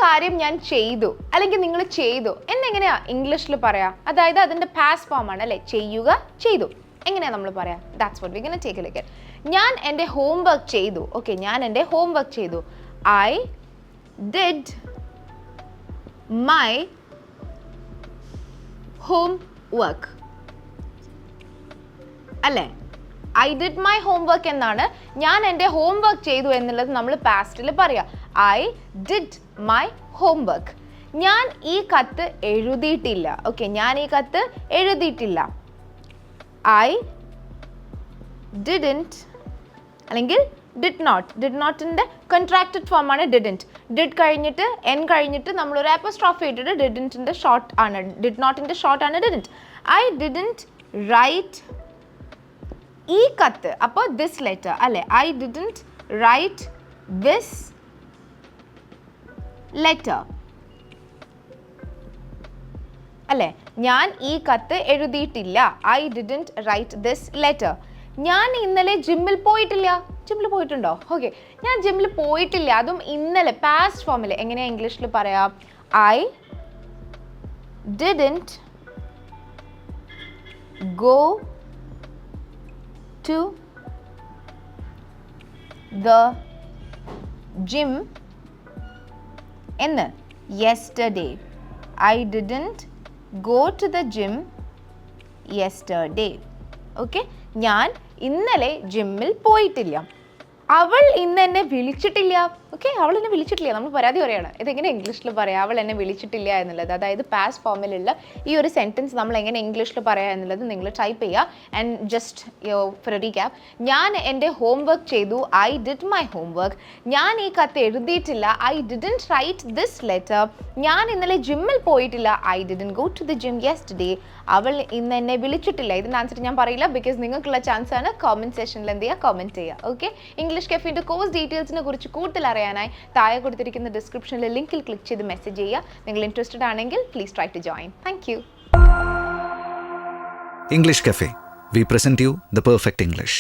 കാര്യം ഞാൻ ചെയ്തു അല്ലെങ്കിൽ നിങ്ങൾ ചെയ്തു എന്നെങ്ങനെയാ ഇംഗ്ലീഷിൽ പറയാം? അതായത് അതിൻ്റെ പാസ്റ്റ് ഫോമാണ് അല്ലേ? ചെയ്യുക, ചെയ്തു. എങ്ങനെയാണ് നമ്മൾ പറയാം? That's what we gonna take a look at. ഞാൻ എൻ്റെ ഹോംവർക്ക് ചെയ്തു. ഓക്കെ, ഞാൻ എൻ്റെ ഹോംവർക്ക് ചെയ്തു. I did my home work അല്ലേ? ഐ ഡിഡ് മൈ ഹോംവർക്ക് എന്നാണ് ഞാൻ എൻ്റെ ഹോംവർക്ക് ചെയ്തു എന്നുള്ളത് നമ്മൾ പാസ്റ്റിൽ പറയാം. I did my homework. ഞാൻ ഈ കത്ത് എഴുതിയിട്ടില്ല. ഓക്കെ, ഞാൻ ഈ കത്ത് എഴുതിയിട്ടില്ല. ഐ ഡിഡൻറ്റ് അല്ലെങ്കിൽ ഡിഡ് നോട്ട്. ഡിഡ് നോട്ടിൻ്റെ കോൺട്രാക്റ്റഡ് ഫോമാണ് ഡിഡൻറ്റ്. ഡിഡ് കഴിഞ്ഞിട്ട് എൻ കഴിഞ്ഞിട്ട് നമ്മളൊരു അപ്പോസ്ട്രോഫി ഇട്ടിട്ട് ഡിഡൻറ്റിൻ്റെ ഷോർട്ട് ആണ്, ഡിഡ് നോട്ടിൻ്റെ ഷോർട്ട് ആണ് ഡിഡൻറ്റ്. ഐ ഡിഡൻറ്റ് റൈറ്റ് ഈ കത്ത്. അപ്പോൾ ദിസ് ലെറ്റർ അല്ലേ? I didn't write this letter അല്ലേ? ഞാൻ ഈ കത്ത് എഴുതിയിട്ടില്ല. I didn't write this letter. ഞാൻ ഇന്നലെ ജിമ്മിൽ പോയിട്ടില്ല. ജിമ്മിൽ പോയിട്ടുണ്ടോ? ഓക്കെ, ഞാൻ ജിമ്മിൽ പോയിട്ടില്ല. അതും ഇന്നലെ പാസ്റ്റ് ഫോമിൽ എങ്ങനെയാണ് ഇംഗ്ലീഷിൽ പറയാം? I didn't go to the gym എന്ന്. യെസ്റ്റർഡേ. ഐ ഡിഡൻറ്റ് go to the gym yesterday. Okay, ഞാൻ ഇന്നലെ ജിമ്മിൽ പോയിട്ടില്ല. അവൾ ഇന്ന് എന്നെ വിളിച്ചിട്ടില്ല. ഓക്കെ, അവൾ എന്നെ വിളിച്ചിട്ടില്ല. നമ്മൾ പരാതി പറയാണ്. ഇതെങ്ങനെ ഇംഗ്ലീഷിൽ പറയാം അവൾ എന്നെ വിളിച്ചിട്ടില്ല എന്നുള്ളത്? അതായത് പാസ്റ്റ് ഫോമിലുള്ള ഈ ഒരു സെൻറ്റൻസ് നമ്മൾ എങ്ങനെ ഇംഗ്ലീഷിൽ പറയാം എന്നുള്ളത് നിങ്ങൾ ടൈപ്പ് ചെയ്യുക. And just for a recap, ഞാൻ എൻ്റെ ഹോംവർക്ക് ചെയ്തു. I did my homework. ഞാൻ ഈ കത്ത് എഴുതിയിട്ടില്ല. I didn't write this letter. ഞാൻ ഇന്നലെ ജിമ്മിൽ പോയിട്ടില്ല. I didn't go to the gym yesterday. അവൾ ഇന്ന് എന്നെ വിളിച്ചിട്ടില്ല. ഇതിൻ്റെ ആൻസർ ഞാൻ പറയില്ല, ബിക്കോസ് നിങ്ങൾക്കുള്ള ചാൻസ് ആണ്. കമൻറ്റ് സെഷനിൽ എന്ത് ചെയ്യുക? കമൻറ്റ് ചെയ്യുക. ഓക്കെ, ഇംഗ്ലീഷ് കഫേൻ്റെ കോഴ്സ് ഡീറ്റെയിൽസിനെ കുറിച്ച് കൂടുതൽ അറിയാനായി താഴെ കൊടുത്തിരിക്കുന്ന ഡിസ്ക്രിപ്ഷനിലെ ലിങ്കിൽ ക്ലിക്ക് ചെയ്ത് മെസ്സേജ് ചെയ്യുക. നിങ്ങൾ ഇൻട്രസ്റ്റഡ് ആണെങ്കിൽ please try to join. Thank you. English Cafe. We present you the perfect English.